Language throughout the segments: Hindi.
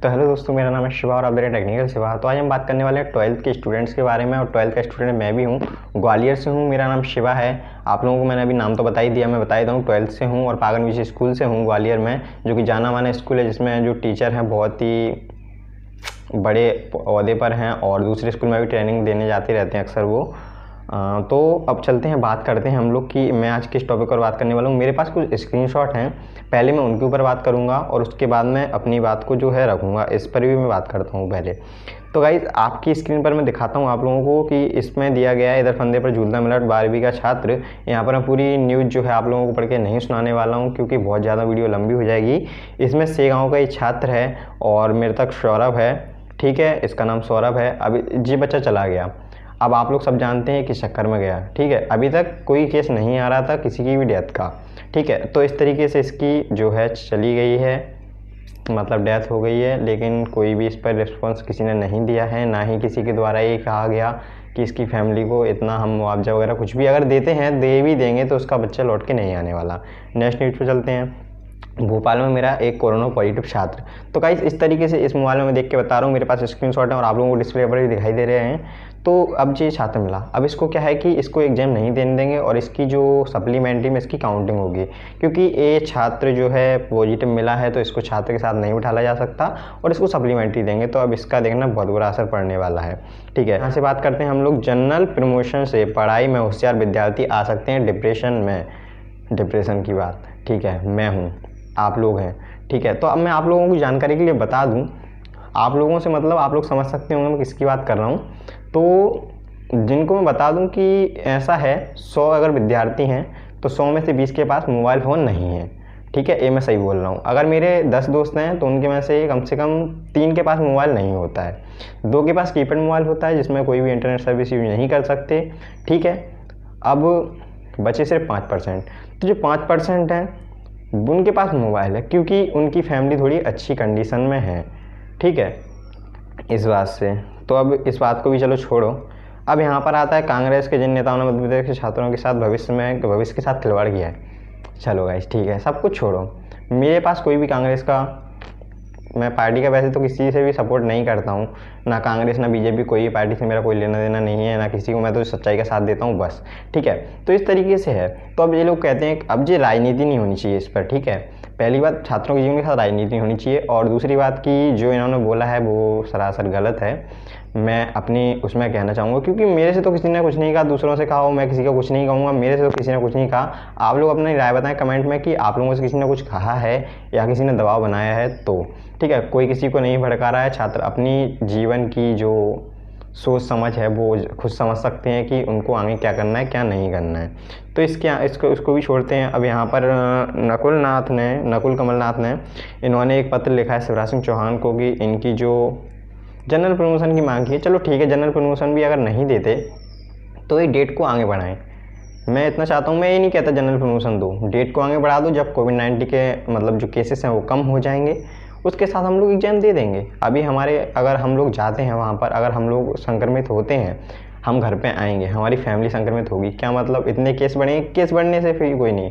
तो हेलो दोस्तों, मेरा नाम है शिवा और आप देख रहे हैं टेक्निकल शिवा। तो आज हम बात करने वाले हैं 12th के स्टूडेंट्स के बारे में। और 12th का स्टूडेंट मैं भी हूँ, ग्वालियर से हूँ। मेरा नाम शिवा है। आप लोगों को मैंने अभी नाम तो बता ही दिया, मैं बता देता हूँ। 12th से हूँ और पागल विषय स्कूल से हूँ ग्वालियर में, जो कि जाना माना स्कूल है, जिसमें जो टीचर हैं बहुत ही बड़े ओहदे पर हैं और दूसरे स्कूल में भी ट्रेनिंग देने जाते रहते हैं अक्सर वो। तो अब चलते हैं, बात करते हैं हम लोग कि मैं आज किस टॉपिक पर बात करने वाला हूँ। मेरे पास कुछ स्क्रीनशॉट हैं, पहले मैं उनके ऊपर बात करूँगा और उसके बाद मैं अपनी बात को जो है रखूँगा, इस पर भी मैं बात करता हूँ पहले। तो गाइस, आपकी स्क्रीन पर मैं दिखाता हूँ आप लोगों को कि इसमें दिया गया है, इधर फंदे पर झूलता मिला 12वीं का छात्र। यहाँ पर मैं पूरी न्यूज़ जो है आप लोगों को पढ़ के नहीं सुनाने वाला हूँ, क्योंकि बहुत ज़्यादा वीडियो लंबी हो जाएगी। इसमें से गाँव का ये छात्र है और मेरे तक सौरभ है, ठीक है, इसका नाम सौरभ है। अभी जी बच्चा चला गया। अब आप लोग सब जानते हैं कि चक्कर में गया, ठीक है। अभी तक कोई केस नहीं आ रहा था किसी की भी डेथ का, ठीक है। तो इस तरीके से इसकी जो है चली गई है, मतलब डेथ हो गई है, लेकिन कोई भी इस पर रिस्पॉन्स किसी ने नहीं दिया है। ना ही किसी के द्वारा ये कहा गया कि इसकी फैमिली को इतना हम मुआवजा वगैरह कुछ भी अगर देते हैं, दे भी देंगे तो उसका बच्चा लौट के नहीं आने वाला। नेक्स्ट न्यूज़ पे चलते हैं। भोपाल में मेरा एक कोरोना पॉजिटिव छात्र। तो गाइस, इस तरीके से इस मोबाइल में मैं देख के बता रहा हूँ, मेरे पास स्क्रीनशॉट है और आप लोगों को डिस्प्ले पर भी दिखाई दे रहे हैं। तो अब ये छात्र मिला, अब इसको क्या है कि इसको एग्जाम नहीं देने देंगे और इसकी जो सप्लीमेंट्री में इसकी काउंटिंग होगी, क्योंकि ये छात्र जो है पॉजिटिव मिला है तो इसको छात्र के साथ नहीं उठाया जा सकता और इसको सप्लीमेंट्री देंगे। तो अब इसका देखना बहुत बुरा असर पड़ने वाला है, ठीक है। यहाँ से बात करते हैं हम लोग। जनरल प्रमोशन से पढ़ाई में होशियार विद्यार्थी आ सकते हैं डिप्रेशन में। डिप्रेशन की बात, ठीक है, मैं हूँ, आप लोग हैं, ठीक है। तो अब मैं आप लोगों की जानकारी के लिए बता दूं, आप लोगों से मतलब आप लोग समझ सकते होंगे मैं किसकी बात कर रहा हूं। तो जिनको मैं बता दूं कि ऐसा है, 100 अगर विद्यार्थी हैं तो 100 में से 20 के पास मोबाइल फ़ोन नहीं है, ठीक है। ये मैं सही बोल रहा हूँ। अगर मेरे 10 दोस्त हैं तो उनके में से कम 3 के पास मोबाइल नहीं होता है, 2 के पास कीपैड मोबाइल होता है जिसमें कोई भी इंटरनेट सर्विस यूज नहीं कर सकते, ठीक है। अब बचे सिर्फ 5%। तो जो 5% हैं उनके पास मोबाइल है, क्योंकि उनकी फैमिली थोड़ी अच्छी कंडीशन में है, ठीक है, इस बात से। तो अब इस बात को भी चलो छोड़ो। अब यहाँ पर आता है कांग्रेस के जिन नेताओं ने मध्य प्रदेश के छात्रों के साथ भविष्य के साथ खिलवाड़ किया है। चलो गाइस, ठीक है, सब कुछ छोड़ो। मेरे पास कोई भी कांग्रेस का, मैं पार्टी का वैसे तो किसी से भी सपोर्ट नहीं करता हूँ, ना कांग्रेस ना बीजेपी, कोई भी पार्टी से मेरा कोई लेना देना नहीं है, ना किसी को। मैं तो सच्चाई का साथ देता हूँ बस, ठीक है। तो इस तरीके से है। तो अब ये लोग कहते हैं अब ये राजनीति नहीं होनी चाहिए इस पर, ठीक है। पहली बात, छात्रों के जीवन के साथ राजनीति नहीं होनी चाहिए। और दूसरी बात कि जो इन्होंने बोला है वो सरासर गलत है। मैं अपनी उसमें कहना चाहूँगा, क्योंकि मेरे से तो किसी ने कुछ नहीं कहा, दूसरों से कहा हो, मैं किसी का कुछ नहीं कहूँगा। मेरे से तो किसी ने कुछ नहीं कहा। आप लोग अपनी राय बताएं कमेंट में कि आप लोगों से किसी ने कुछ कहा है या किसी ने दबाव बनाया है, तो ठीक है। कोई किसी को नहीं भड़का रहा है। छात्र अपनी जीवन की जो सोच समझ है वो खुद समझ सकते हैं कि उनको आगे क्या करना है क्या नहीं करना है। तो इसको भी छोड़ते हैं। अब यहाँ पर नकुल कमलनाथ ने इन्होंने एक पत्र लिखा है शिवराज सिंह चौहान को कि इनकी जो जनरल प्रमोशन की मांग की है। चलो ठीक है, जनरल प्रमोशन भी अगर नहीं देते तो ये डेट को आगे बढ़ाएं। मैं इतना चाहता हूँ, मैं ये नहीं कहता जनरल प्रमोशन दो, डेट को आगे बढ़ा दो। जब कोविड-19 के मतलब जो केसेस हैं वो कम हो जाएंगे, उसके साथ हम लोग एग्जाम दे देंगे। अभी हमारे अगर हम लोग जाते हैं वहाँ पर, अगर हम लोग संक्रमित होते हैं, हम घर पे आएंगे, हमारी फैमिली संक्रमित होगी, क्या मतलब इतने केस बढ़ेंगे? केस बढ़ने से फिर कोई नहीं,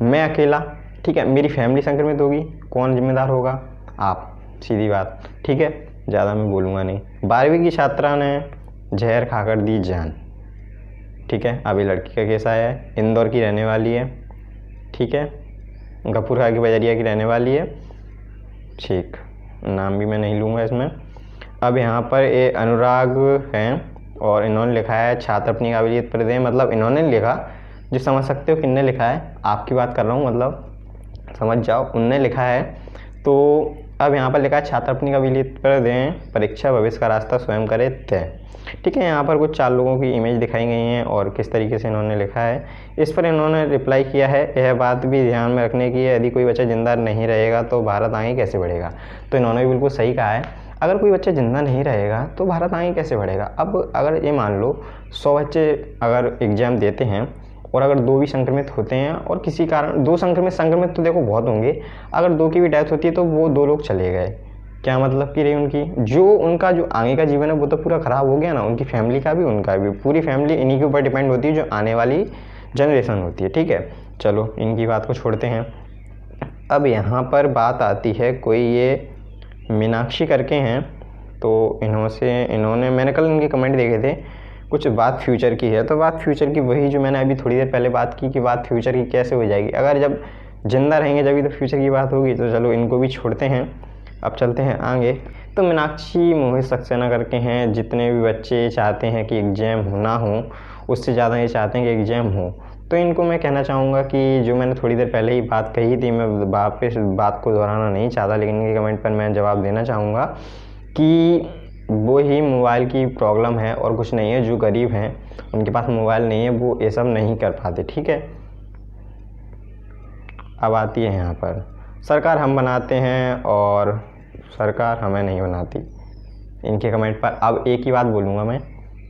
मैं अकेला, ठीक है, मेरी फैमिली संक्रमित होगी, कौन जिम्मेदार होगा? आप, सीधी बात, ठीक है। ज़्यादा मैं बोलूँगा नहीं। 12वीं की छात्रा ने जहर खाकर दी जान, ठीक है। अभी लड़की का केस आया है, इंदौर की रहने वाली है, ठीक है, गफूर की बजरिया की रहने वाली है, ठीक, नाम भी मैं नहीं लूँगा इसमें। अब यहाँ पर ये अनुराग हैं और इन्होंने लिखा है छात्र अपनी काबिलियत पर दें। मतलब इन्होंने लिखा, जो समझ सकते हो किसने लिखा है, आपकी बात कर रहा हूँ, मतलब समझ जाओ, उनने लिखा है। तो अब यहाँ पर लिखा है छात्र अपनी काबिलियत पर दें, परीक्षा भविष्य का रास्ता स्वयं करे तय, ठीक है। यहाँ पर कुछ 4 लोगों की इमेज दिखाई गई हैं और किस तरीके से इन्होंने लिखा है, इस पर इन्होंने रिप्लाई किया है। यह बात भी ध्यान में रखने की है, यदि कोई बच्चा जिंदा नहीं रहेगा तो भारत आगे कैसे बढ़ेगा। तो इन्होंने भी बिल्कुल सही कहा है, अगर कोई बच्चा जिंदा नहीं रहेगा तो भारत आगे कैसे बढ़ेगा। अब अगर ये मान लो 100 बच्चे अगर एग्ज़ाम देते हैं और अगर 2 भी संक्रमित होते हैं और किसी कारण 2 संक्रमित तो देखो बहुत होंगे, अगर 2 की भी डेथ होती है तो वो 2 लोग चले गए, क्या मतलब कि रही उनकी जो उनका जो आगे का जीवन है वो तो पूरा ख़राब हो गया ना, उनकी फैमिली का भी, उनका भी। पूरी फैमिली इन्हीं के ऊपर डिपेंड होती है, जो आने वाली जनरेशन होती है, ठीक है। चलो इनकी बात को छोड़ते हैं। अब यहाँ पर बात आती है, कोई ये मीनाक्षी करके हैं। तो इन्होंने मैंने कल इनके कमेंट देखे थे, कुछ बात फ्यूचर की है। तो बात फ्यूचर की वही जो मैंने अभी थोड़ी देर पहले बात की कि बात फ्यूचर की कैसे हो जाएगी, अगर जब जिंदा रहेंगे जब तो फ्यूचर की बात होगी। तो चलो इनको भी छोड़ते हैं, अब चलते हैं आगे। तो मीनाक्षी मोहित सक्सेना करके हैं। जितने भी बच्चे चाहते हैं कि एग्ज़ाम ना हो, उससे ज़्यादा ये चाहते हैं कि एग्ज़ाम हो। तो इनको मैं कहना चाहूँगा कि जो मैंने थोड़ी देर पहले ही बात कही थी, मैं वापस बात को दोहराना नहीं चाहता, लेकिन इनके कमेंट पर मैं जवाब देना चाहूँगा कि वो ही मोबाइल की प्रॉब्लम है और कुछ नहीं है। जो गरीब हैं उनके पास मोबाइल नहीं है, वो ये सब नहीं कर पाते, ठीक है। अब आती है यहाँ पर, सरकार हम बनाते हैं और सरकार हमें नहीं बनाती। इनके कमेंट पर अब एक ही बात बोलूँगा मैं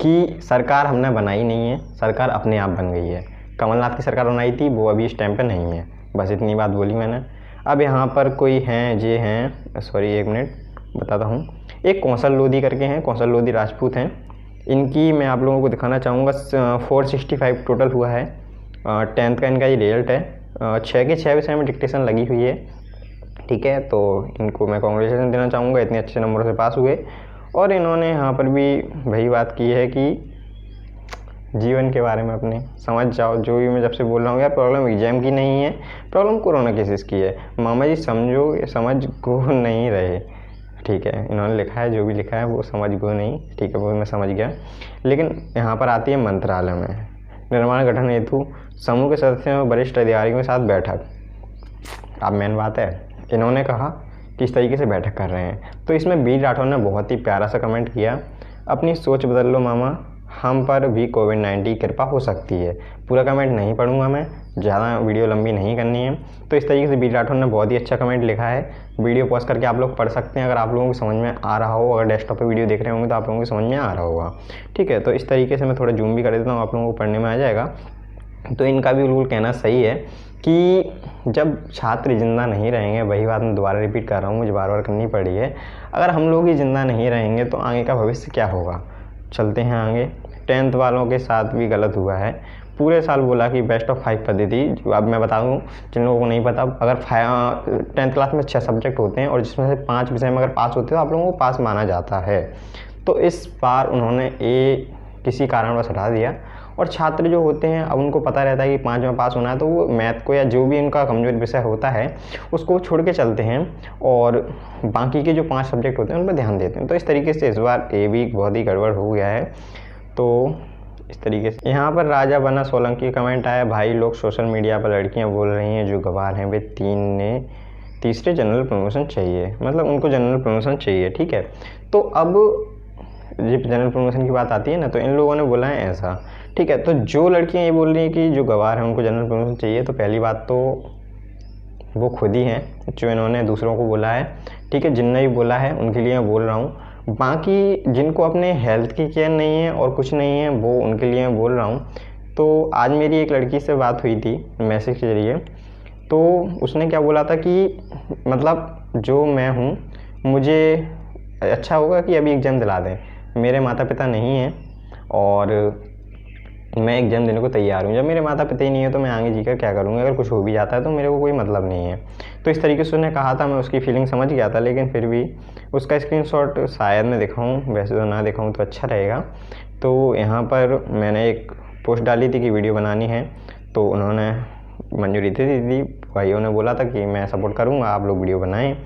कि सरकार हमने बनाई नहीं है, सरकार अपने आप बन गई है। कमलनाथ की सरकार बनाई थी, वो अभी इस टाइम पे नहीं है। बस इतनी बात बोली मैंने। अब यहाँ पर कोई हैं, ये हैं, सॉरी एक मिनट बताता हूँ। एक कौशल लोधी करके हैं, कौशल लोधी राजपूत हैं। इनकी मैं आप लोगों को दिखाना चाहूँगा। 465 टोटल हुआ है। 10th का इनका ये रिजल्ट है। 6 के 6 विषय में डिक्टेशन लगी हुई है, ठीक है। तो इनको मैं कॉन्ग्रेचुलेसन देना चाहूँगा, इतने अच्छे नंबरों से पास हुए। और इन्होंने यहाँ पर भी वही बात की है कि जीवन के बारे में अपने समझ जाओ। जो भी मैं जब से बोल रहा हूँ यार, प्रॉब्लम एग्जाम की नहीं है, प्रॉब्लम कोरोना केसेस की है। मामा जी समझो, समझ को नहीं रहे, ठीक है। इन्होंने लिखा है, जो भी लिखा है वो समझ को नहीं, ठीक है, वो मैं समझ गया। लेकिन यहाँ पर आती है मंत्रालय में निर्माण गठन हेतु समूह के सदस्यों और वरिष्ठ अधिकारियों के साथ बैठक। अब मेन बात है, इन्होंने कहा किस तरीके से बैठक कर रहे हैं। तो इसमें बी राठौर ने बहुत ही प्यारा सा कमेंट किया, अपनी सोच बदल लो मामा, हम पर भी कोविड-19 की कृपा हो सकती है। पूरा कमेंट नहीं पढ़ूंगा मैं, ज़्यादा वीडियो लंबी नहीं करनी है। तो इस तरीके से बी राठौर ने बहुत ही अच्छा कमेंट लिखा है। वीडियो पॉज करके आप लोग पढ़ सकते हैं अगर आप लोगों को समझ में आ रहा हो। अगर डेस्कटॉप पे वीडियो देख रहे होंगे तो आप लोगों को समझ में आ रहा होगा, ठीक है। तो इस तरीके से मैं थोड़ा जूम भी कर देता हूँ, आप लोगों को पढ़ने में आ जाएगा। तो इनका भी रूल कहना सही है कि जब छात्र जिंदा नहीं रहेंगे, वही बात मैं दोबारा रिपीट कर रहा हूँ, मुझे बार बार करनी पड़ी है। अगर हम लोग ही जिंदा नहीं रहेंगे तो आगे का भविष्य क्या होगा। चलते हैं आगे। 10th वालों के साथ भी गलत हुआ है। पूरे साल बोला कि बेस्ट ऑफ 5 पद्धति। अब मैं बता दूँ जिन लोगों को नहीं पता, अगर 10th क्लास में 6 सब्जेक्ट होते हैं और जिसमें से 5 विषय में अगर पास होते हैं तो आप लोगों को पास माना जाता है। तो इस बार उन्होंने किसी कारणवश हटा दिया। और छात्र जो होते हैं, अब उनको पता रहता है कि 5 में पास होना है, तो वो मैथ को या जो भी उनका कमज़ोर विषय होता है उसको छोड़ के चलते हैं और बाकी के जो 5 सब्जेक्ट होते हैं उन पर ध्यान देते हैं। तो इस तरीके से इस बार ये भी बहुत ही गड़बड़ हो गया है। तो इस तरीके से यहाँ पर राजा बना सोलंकी कमेंट आया, भाई लोग सोशल मीडिया पर लड़कियाँ बोल रही हैं जो गवार हैं वे तीसरे जनरल प्रमोशन चाहिए, मतलब उनको जनरल प्रमोशन चाहिए, ठीक है। तो अब जब जनरल प्रमोशन की बात आती है ना, तो इन लोगों ने बोला है ऐसा, ठीक है। तो जो लड़कियां ये बोल रही हैं कि जो गवार हैं उनको जनरल प्रमोशन चाहिए, तो पहली बात तो वो खुद ही हैं जो इन्होंने दूसरों को बोला है, ठीक है। जिनने भी बोला है उनके लिए मैं बोल रहा हूँ। बाकी जिनको अपने हेल्थ की केयर नहीं है और कुछ नहीं है, वो उनके लिए मैं बोल रहा हूँ। तो आज मेरी एक लड़की से बात हुई थी मैसेज के ज़रिए, तो उसने क्या बोला था कि मतलब जो मैं हूँ, मुझे अच्छा होगा कि अभी एग्ज़ाम दिला दें। मेरे माता पिता नहीं हैं और मैं एग्ज़ाम देने को तैयार हूँ। जब मेरे माता पिता ही नहीं है तो मैं आगे जीकर क्या करूँगा। अगर कुछ हो भी जाता है तो मेरे को कोई मतलब नहीं है। तो इस तरीके से उसने कहा था, मैं उसकी फीलिंग समझ गया था, लेकिन फिर भी उसका स्क्रीनशॉट शायद मैं दिखाऊँ, वैसे तो ना दिखाऊँ तो अच्छा रहेगा। तो यहाँ पर मैंने एक पोस्ट डाली थी कि वीडियो बनानी है, तो उन्होंने मंजूरी दे दी थी। भाइयों ने बोला था कि मैं सपोर्ट करूँगा, आप लोग वीडियो बनाएँ।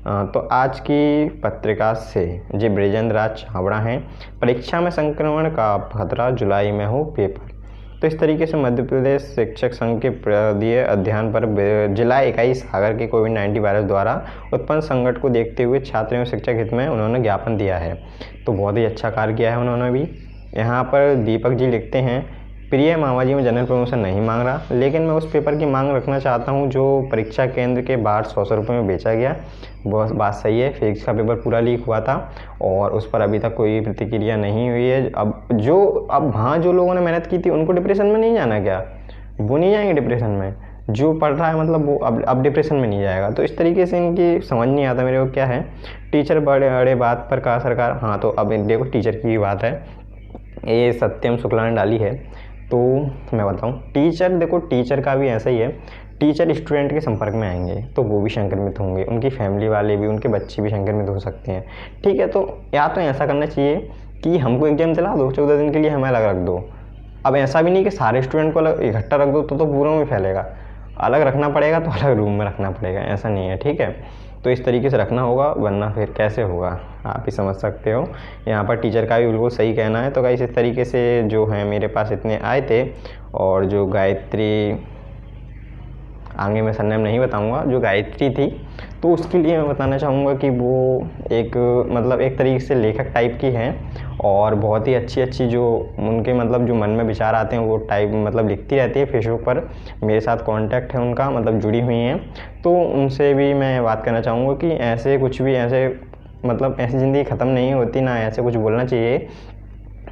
तो आज की पत्रिका से जी ब्रिजेंद्र राज छाबड़ा हैं, परीक्षा में संक्रमण का खतरा, जुलाई में हो पेपर। तो इस तरीके से मध्य प्रदेश शिक्षक संघ के प्रदीय अध्ययन पर जिला इकाई सागर के कोविड-19 वायरस द्वारा उत्पन्न संकट को देखते हुए छात्र एवं शिक्षक हित में उन्होंने ज्ञापन दिया है। तो बहुत ही अच्छा कार्य किया है उन्होंने भी। यहाँ पर दीपक जी लिखते हैं, प्रिय मामा जी, मैं जनरल प्रमोशन नहीं मांग रहा, लेकिन मैं उस पेपर की मांग रखना चाहता हूं जो परीक्षा केंद्र के बाहर 100 रुपये में बेचा गया। बहुत बात सही है, फिजिक्स का पेपर पूरा लीक हुआ था और उस पर अभी तक कोई प्रतिक्रिया नहीं हुई है। अब हाँ, जो लोगों ने मेहनत की थी उनको डिप्रेशन में नहीं जाना क्या? वो नहीं जाएंगे डिप्रेशन में। जो पढ़ रहा है मतलब वो अब डिप्रेशन में नहीं जाएगा। तो इस तरीके से इनकी समझ नहीं आता मेरे को क्या है। टीचर बड़े बड़े बात पर कहा सरकार। हाँ, तो अब देखो टीचर की बात है, ये सत्यम शुक्ला ने डाली है। तो मैं बताऊं, टीचर देखो, टीचर का भी ऐसा ही है। टीचर स्टूडेंट के संपर्क में आएंगे तो वो भी संक्रमित होंगे, उनकी फैमिली वाले भी, उनके बच्चे भी संक्रमित हो सकते हैं। ठीक है, तो या तो ऐसा करना चाहिए कि हमको एग्जाम दिला दो, 14 दिन के लिए हमें अलग रख दो। अब ऐसा भी नहीं कि सारे स्टूडेंट को अलग इकट्ठा रख दो तो पूरा में फैलेगा, अलग रखना पड़ेगा तो अलग रूम में रखना पड़ेगा, ऐसा नहीं है। ठीक है, तो इस तरीके से रखना होगा, वरना फिर कैसे होगा आप ही समझ सकते हो। यहाँ पर टीचर का भी बिल्कुल सही कहना है। तो गाइस इस तरीके से जो है मेरे पास इतने आए थे, और जो गायत्री, आगे मैं सरनेम नहीं बताऊंगा, जो गायत्री थी तो उसके लिए मैं बताना चाहूँगा कि वो एक मतलब एक तरीके से लेखक टाइप की हैं, और बहुत ही अच्छी अच्छी जो उनके मतलब जो मन में विचार आते हैं वो टाइप मतलब लिखती रहती है। फेसबुक पर मेरे साथ कांटेक्ट है उनका, मतलब जुड़ी हुई हैं। तो उनसे भी मैं बात करना चाहूँगा कि ऐसे कुछ भी ऐसे मतलब ऐसी ज़िंदगी ख़त्म नहीं होती ना, ऐसे कुछ बोलना चाहिए।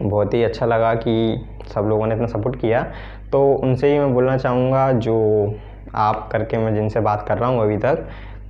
बहुत ही अच्छा लगा कि सब लोगों ने इतना सपोर्ट किया। तो उनसे ही मैं बोलना चाहूँगा, जो आप करके मैं जिनसे बात कर रहा हूँ अभी तक,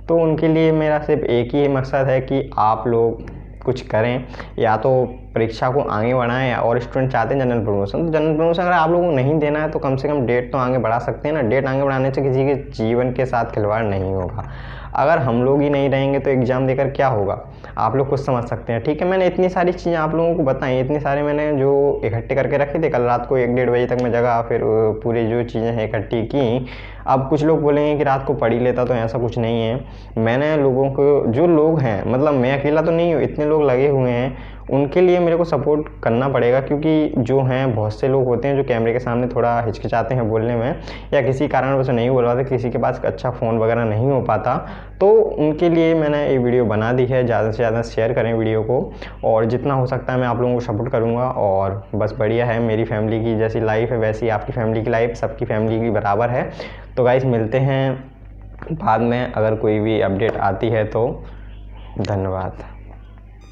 तो उनके लिए मेरा सिर्फ एक ही मकसद है कि आप लोग कुछ करें, या तो परीक्षा को आगे बढ़ाएं, और स्टूडेंट चाहते हैं जनरल प्रमोशन, तो जनरल प्रमोशन अगर आप लोगों को नहीं देना है तो कम से कम डेट तो आगे बढ़ा सकते हैं ना। डेट आगे बढ़ाने से किसी के जीवन के साथ खिलवाड़ नहीं होगा। अगर हम लोग ही नहीं रहेंगे तो एग्ज़ाम देकर क्या होगा, आप लोग कुछ समझ सकते हैं। ठीक है, मैंने इतनी सारी चीज़ें आप लोगों को बताई, इतनी सारे मैंने जो इकट्ठे करके रखे थे, कल रात को 1-1:30 बजे तक मैं जगा, फिर पूरी जो चीज़ें हैं इकट्ठी की। अब कुछ लोग बोलेंगे कि रात को पढ़ ही लेता, तो ऐसा कुछ नहीं है। मैंने लोगों को, जो लोग हैं, मतलब मैं अकेला तो नहीं हूँ, इतने लोग लगे हुए हैं, उनके लिए मेरे को सपोर्ट करना पड़ेगा, क्योंकि जो हैं बहुत से लोग होते हैं जो कैमरे के सामने थोड़ा हिचकिचाते हैं बोलने में, या किसी कारणवश नहीं बोल पाते, किसी के पास अच्छा फ़ोन वगैरह नहीं हो पाता, तो उनके लिए मैंने ये वीडियो बना दी है। ज़्यादा से ज़्यादा शेयर करें वीडियो को, और जितना हो सकता है मैं आप लोगों को सपोर्ट करूँगा। और बस बढ़िया है, मेरी फैमिली की जैसी लाइफ है वैसी आपकी फैमिली की लाइफ, सबकी फैमिली की बराबर है। तो गाइस मिलते हैं बाद में, अगर कोई भी अपडेट आती है तो। धन्यवाद।